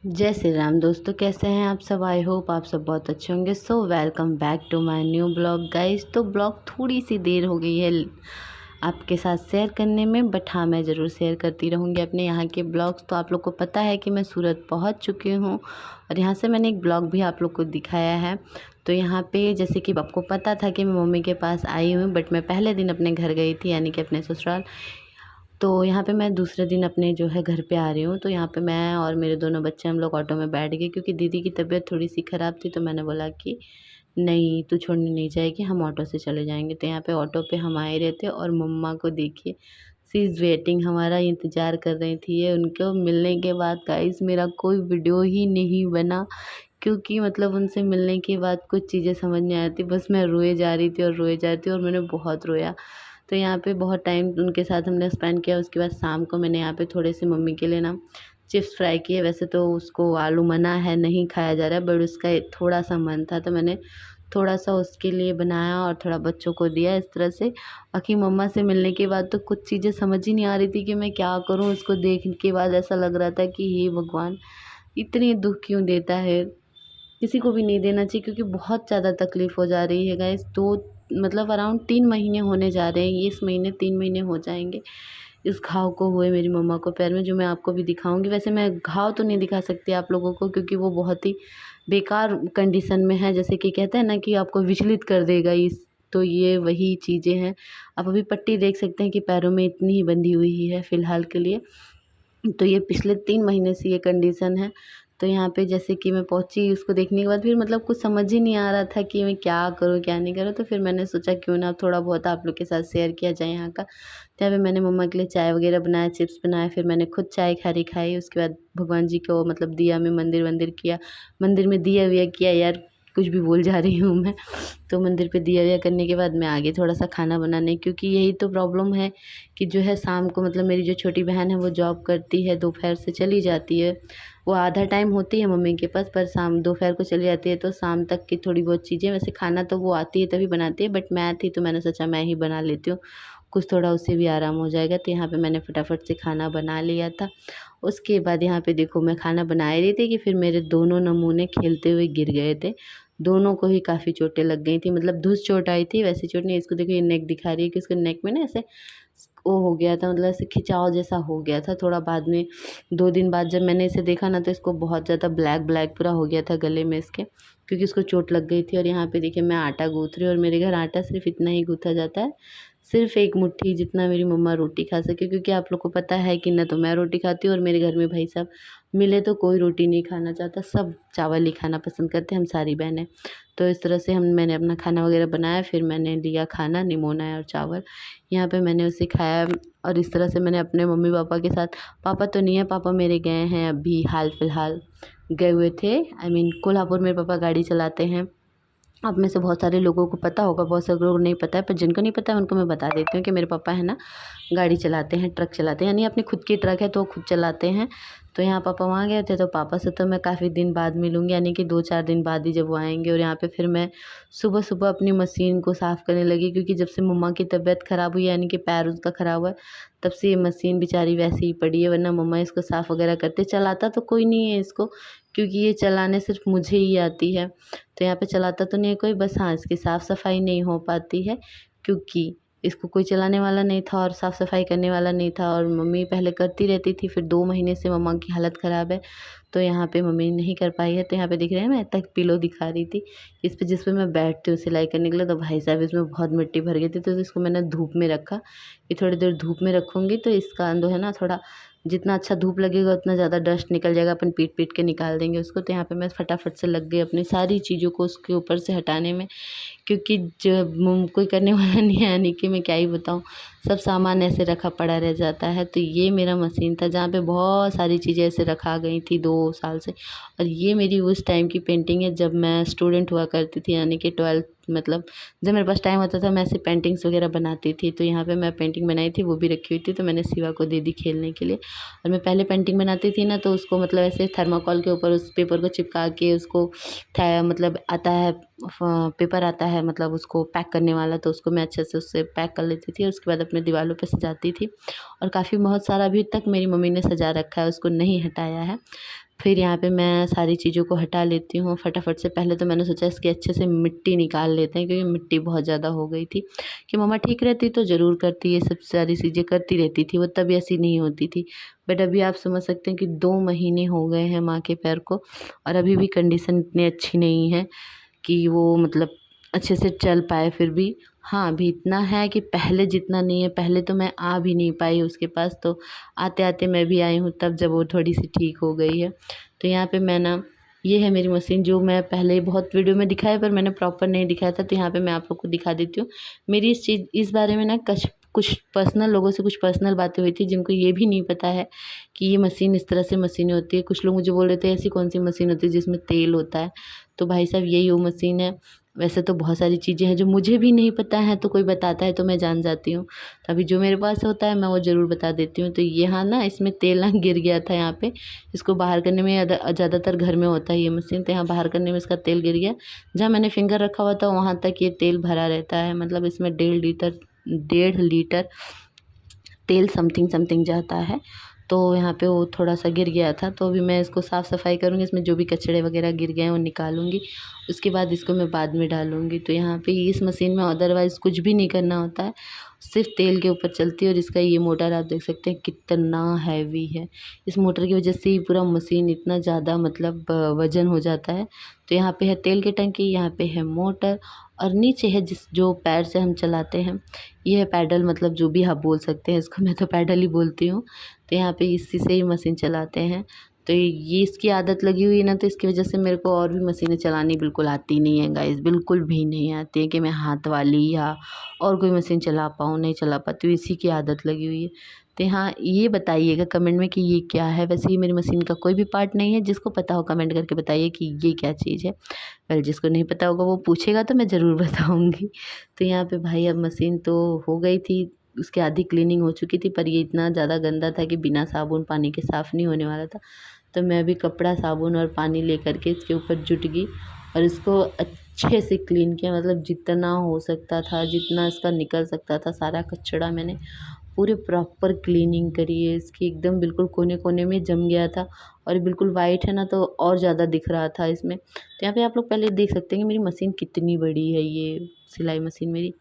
जय श्री राम दोस्तों, कैसे हैं आप सब। आई होप आप सब बहुत अच्छे होंगे। So welcome back to my new blog guys. तो ब्लॉग थोड़ी सी देर हो गई है आपके साथ शेयर करने में, बट हाँ मैं ज़रूर शेयर करती रहूँगी अपने यहाँ के ब्लॉग्स। तो आप लोग को पता है कि मैं सूरत पहुँच चुकी हूँ और यहाँ से मैंने एक ब्लॉग भी आप लोग को दिखाया है। तो यहाँ पे जैसे कि आपको पता था कि मैं मम्मी के पास आई हूँ, बट मैं पहले दिन अपने घर गई थी, यानी कि अपने ससुराल। तो यहाँ पे मैं दूसरे दिन अपने जो है घर पे आ रही हूँ। तो यहाँ पे मैं और मेरे दोनों बच्चे हम लोग ऑटो में बैठ गए, क्योंकि दीदी की तबीयत थोड़ी सी ख़राब थी। तो मैंने बोला कि नहीं, तू छोड़ने नहीं जाएगी, हम ऑटो से चले जाएंगे। तो यहाँ पे ऑटो पे हम आए रहते और मम्मा को देखिए, सी इज़ वेटिंग, हमारा इंतज़ार कर रही थी। ये उनको मिलने के बाद गाइस मेरा कोई वीडियो ही नहीं बना, क्योंकि मतलब उनसे मिलने के बाद कुछ चीज़ें समझ नहीं आ रही थी। बस मैं रोए जा रही थी और रोए जा रही थी और मैंने बहुत रोया। तो यहाँ पे बहुत टाइम उनके साथ हमने स्पेंड किया। उसके बाद शाम को मैंने यहाँ पे थोड़े से मम्मी के लिए ना चिप्स फ्राई किए। वैसे तो उसको आलू मना है, नहीं खाया जा रहा है, बट उसका थोड़ा सा मन था तो मैंने थोड़ा सा उसके लिए बनाया और थोड़ा बच्चों को दिया इस तरह से। बाकी मम्मा से मिलने के बाद तो कुछ चीज़ें समझ ही नहीं आ रही थी कि मैं क्या करूँ। उसको देखने के बाद ऐसा लग रहा था कि हे भगवान, इतनी दुख क्यों देता है। किसी को भी नहीं देना चाहिए, क्योंकि बहुत ज़्यादा तकलीफ़ हो जा रही है गाइस। दो मतलब अराउंड 3 महीने होने जा रहे हैं, ये इस महीने 3 महीने हो जाएंगे इस घाव को हुए मेरी मम्मा को पैर में, जो मैं आपको भी दिखाऊंगी। वैसे मैं घाव तो नहीं दिखा सकती आप लोगों को, क्योंकि वो बहुत ही बेकार कंडीशन में है। जैसे कि कहते हैं ना कि आपको विचलित कर देगा इस, तो ये वही चीज़ें हैं। आप अभी पट्टी देख सकते हैं कि पैरों में इतनी ही बंधी हुई है फ़िलहाल के लिए। तो ये पिछले 3 महीने से ये कंडीशन है। तो यहाँ पे जैसे कि मैं पहुँची, उसको देखने के बाद फिर मतलब कुछ समझ ही नहीं आ रहा था कि मैं क्या करूँ क्या नहीं करूँ। तो फिर मैंने सोचा क्यों ना थोड़ा बहुत आप लोग के साथ शेयर किया जाए यहाँ का। तो यहाँ पे मैंने मम्मा के लिए चाय वगैरह बनाया, चिप्स बनाए, फिर मैंने खुद चाय खाई। उसके बाद भगवान जी को मतलब दिया में मंदिर वंदिर किया, मंदिर में दिया विया किया, यार कुछ भी बोल जा रही हूँ मैं। तो मंदिर पे दिया विया करने के बाद मैं आ गई थोड़ा सा खाना बनाने, क्योंकि यही तो प्रॉब्लम है कि जो है शाम को मतलब मेरी जो छोटी बहन है वो जॉब करती है, दोपहर से चली जाती है। वो आधा टाइम होती है मम्मी के पास, पर शाम दोपहर को चली जाती है। तो शाम तक की थोड़ी बहुत चीज़ें, वैसे खाना तो वो आती है तभी बनाती है, बट मैं थी तो मैंने सोचा मैं ही बना लेती हूँ, कुछ थोड़ा उससे भी आराम हो जाएगा। तो यहाँ पे मैंने फटाफट से खाना बना लिया था। उसके बाद यहाँ पे देखो मैं खाना बना ही रही थी कि फिर मेरे दोनों नमूने खेलते हुए गिर गए थे। दोनों को ही काफ़ी चोटें लग गई थी, मतलब धुस चोट आई थी, वैसी चोट नहीं। इसको देखो ये नेक दिखा रही है कि उसके नेक में ना ऐसे वो हो गया था, मतलब ऐसे खिंचाव जैसा हो गया था थोड़ा। बाद में 2 दिन बाद जब मैंने इसे देखा ना, तो इसको बहुत ज़्यादा ब्लैक ब्लैक पूरा हो गया था गले में इसके, क्योंकि उसको चोट लग गई थी। और यहाँ पे देखिए मैं आटा गूँथ रही हूँ, और मेरे घर आटा सिर्फ इतना ही गूँथा जाता है, सिर्फ एक मुट्ठी जितना मेरी मम्मा रोटी खा सके। क्योंकि आप लोग को पता है कि ना तो मैं रोटी खाती हूँ, और मेरे घर में भाई साहब मिले तो कोई रोटी नहीं खाना चाहता, सब चावल ही खाना पसंद करते हैं, हम सारी बहनें। तो इस तरह से मैंने अपना खाना वगैरह बनाया, फिर मैंने लिया खाना, निमोना और चावल। यहाँ पे मैंने उसे खाया। और इस तरह से मैंने अपने मम्मी पापा के साथ, पापा तो नहीं है, पापा मेरे गए हैं अभी हाल फिलहाल गए हुए थे, आई मीन कोल्हापुर। मेरे पापा गाड़ी चलाते हैं। आप में से बहुत सारे लोगों को पता होगा, बहुत सारे लोगों को नहीं पता है, पर जिनको नहीं पता है उनको मैं बता देती हूँ कि मेरे पापा है ना गाड़ी चलाते हैं, ट्रक चलाते हैं, यानी अपनी खुद की ट्रक है तो वो खुद चलाते हैं। तो यहाँ पापा वहाँ गए थे, तो पापा से तो मैं काफ़ी दिन बाद मिलूँगी, यानी कि 2-4 दिन बाद ही जब वो आएंगे। और यहाँ पे फिर मैं सुबह सुबह अपनी मशीन को साफ़ करने लगी, क्योंकि जब से मम्मा की तबीयत ख़राब हुई, यानी कि पैर उसका ख़राब हुआ है, तब से ये मशीन बेचारी वैसे ही पड़ी है। वरना मम्मा इसको साफ़ वगैरह करते, चलाता तो कोई नहीं है इसको, क्योंकि ये चलाने सिर्फ मुझे ही आती है। तो यहाँ पे चलाता तो नहीं है कोई, बस हाँ इसकी साफ़ सफाई नहीं हो पाती है, क्योंकि इसको कोई चलाने वाला नहीं था और साफ़ सफाई करने वाला नहीं था। और मम्मी पहले करती रहती थी, फिर 2 महीने से मम्मा की हालत ख़राब है, तो यहाँ पे मम्मी नहीं कर पाई है। तो यहाँ पे दिख रहे हैं, मैं तक पिलो दिखा रही थी जिस पे मैं बैठती हूँ सिलाई करने के लिए। तो भाई साहब इसमें बहुत मिट्टी भर गई थी, तो इसको मैंने धूप में रखा कि थोड़ी देर धूप में रखूँगी तो इसका जो है ना थोड़ा, जितना अच्छा धूप लगेगा उतना ज़्यादा डस्ट निकल जाएगा, अपन पीट पीट के निकाल देंगे उसको। तो यहाँ पे मैं फटाफट से लग गई अपनी सारी चीज़ों को उसके ऊपर से हटाने में, क्योंकि जब कोई करने वाला नहीं है, यानी कि मैं क्या ही बताऊँ, सब सामान ऐसे रखा पड़ा रह जाता है। तो ये मेरा मशीन था जहाँ पे बहुत सारी चीज़ें ऐसे रखा गई थी 2 साल से। और ये मेरी उस टाइम की पेंटिंग है जब मैं स्टूडेंट हुआ करती थी, यानी कि 12th, मतलब जब मेरे पास टाइम होता था मैं ऐसे पेंटिंग्स वगैरह बनाती थी। तो यहाँ पे मैं पेंटिंग बनाई थी, वो भी रखी हुई थी, तो मैंने शिवा को दे दी खेलने के लिए। और मैं पहले पेंटिंग बनाती थी ना, तो उसको मतलब ऐसे थर्माकोल के ऊपर उस पेपर को चिपका के उसको मतलब आता है पेपर आता है, मतलब उसको पैक करने वाला, तो उसको मैं अच्छे से उससे पैक कर लेती थी। उसके बाद अपने दीवारों पे सजाती थी, और काफ़ी बहुत सारा अभी तक मेरी मम्मी ने सजा रखा है, उसको नहीं हटाया है। फिर यहाँ पे मैं सारी चीज़ों को हटा लेती हूँ फटाफट से। पहले तो मैंने सोचा इसकी अच्छे से मिट्टी निकाल लेते हैं, क्योंकि मिट्टी बहुत ज़्यादा हो गई थी। कि मम्मा ठीक रहती तो ज़रूर करती, ये सब सारी चीज़ें करती रहती थी, वो तब ऐसी नहीं होती थी। बट अभी आप समझ सकते हैं कि 2 महीने हो गए हैं माँ के पैर को, और अभी भी कंडीशन इतनी अच्छी नहीं है कि वो मतलब अच्छे से चल पाए। फिर भी हाँ, अभी इतना है कि पहले जितना नहीं है। पहले तो मैं आ भी नहीं पाई उसके पास, तो आते-आते मैं भी आई हूँ तब, जब वो थोड़ी-सी ठीक हो गई है। तो यहाँ पे मैं ना, ये है मेरी मशीन, जो मैं पहले बहुत वीडियो में दिखाया पर मैंने प्रॉपर नहीं दिखाया था, तो यहाँ पे मैं आप लोग को दिखा देती हूँ। मेरी इस बारे में ना कुछ पर्सनल लोगों से कुछ पर्सनल बातें हुई थी, जिनको ये भी नहीं पता है कि ये मशीन इस तरह से मशीन होती है। कुछ लोग मुझे बोल रहे थे ऐसी कौन सी मशीन होती है जिसमें तेल होता है। तो भाई साहब, यही वो मशीन है। वैसे तो बहुत सारी चीज़ें हैं जो मुझे भी नहीं पता है, तो कोई बताता है तो मैं जान जाती हूँ। तो अभी जो मेरे पास होता है मैं वो ज़रूर बता देती हूँ। तो यहाँ ना, इसमें तेल ना गिर गया था यहाँ पे। इसको बाहर करने में ज़्यादातर घर में होता है ये मशीन, तो यहाँ बाहर करने में इसका तेल गिर गया। जहाँ मैंने फिंगर रखा हुआ था वहाँ तक ये तेल भरा रहता है, मतलब इसमें 1.5 लीटर तेल समथिंग समथिंग जाता है। तो यहाँ पे वो थोड़ा-सा गिर गया था, तो अभी मैं इसको साफ़-सफ़ाई करूँगी, इसमें जो भी कचड़े वग़ैरह गिर गए हैं वो निकालूँगी। उसके बाद इसको मैं बाद में डालूँगी। तो यहाँ पे इस मशीन में अदरवाइज़ कुछ भी नहीं करना होता है, सिर्फ़ तेल के ऊपर चलती है। और इसका ये मोटर आप देख सकते हैं कितना हैवी है। इस मोटर की वज़ह से ही पूरा मशीन इतना ज़्यादा मतलब वज़न हो जाता है। तो यहाँ पे है तेल की टंकी, यहाँ पे है मोटर, और नीचे है जो पैर से हम चलाते हैं, ये है पैडल, मतलब जो भी आप बोल सकते हैं इसको, मैं तो पैडल ही बोलती हूँ। तो यहाँ पे इसी से ही मशीन चलाते हैं। तो ये इसकी आदत लगी हुई है ना, तो इसकी वजह से मेरे को और भी मशीनें चलानी बिल्कुल आती नहीं है गाइस, बिल्कुल भी नहीं आती है कि मैं हाथ वाली या और कोई मशीन चला पाऊँ, नहीं चला पाती हूँ, इसी की आदत लगी हुई है। तो हाँ, ये बताइएगा कमेंट में कि ये क्या है। वैसे ये मेरी मशीन का कोई भी पार्ट नहीं है, जिसको पता हो कमेंट करके बताइए कि ये क्या चीज़ है। वेल, जिसको नहीं पता होगा वो पूछेगा तो मैं ज़रूर बताऊँगी। तो यहाँ पे भाई अब मशीन तो हो गई थी, उसकी आधी क्लीनिंग हो चुकी थी, पर ये इतना ज़्यादा गंदा था कि बिना साबुन पानी के साफ़ नहीं होने वाला था। तो मैं अभी कपड़ा, साबुन और पानी लेकर के इसके ऊपर जुट गई और इसको अच्छे से क्लीन किया। मतलब जितना हो सकता था, जितना इसका निकल सकता था, सारा कचड़ा मैंने पूरे प्रॉपर क्लीनिंग करी है इसकी। एकदम बिल्कुल कोने-कोने में जम गया था, और बिल्कुल वाइट है ना, तो और ज़्यादा दिख रहा था इसमें। तो यहाँ पे आप लोग पहले देख सकते हैं कि मेरी मशीन कितनी बड़ी है, ये सिलाई मशीन मेरी।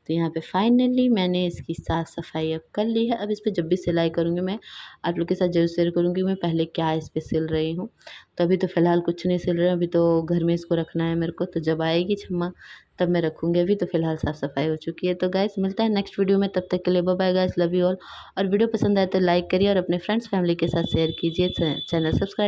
तो यहाँ पे फाइनली मैंने इसकी साफ़ सफाई अब कर ली है। अब इस पे जब भी सिलाई करूँगी मैं आप लोग के साथ ज़रूर शेयर करूँगी मैं पहले क्या इस पे सिल रही हूँ। तो अभी तो फ़िलहाल कुछ नहीं सिल रहा है, अभी तो घर में इसको रखना है मेरे को, तो जब आएगी छम्मा तब मैं रखूँगी। अभी तो फ़िलहाल साफ़ सफाई हो चुकी है। तो गाइस, मिलता है नेक्स्ट वीडियो में, तब तक के लिए bye bye guys, love you all. और वीडियो पसंद आए तो लाइक करिए और अपने फ्रेंड्स फैमिली के साथ शेयर कीजिए। Channel subscribe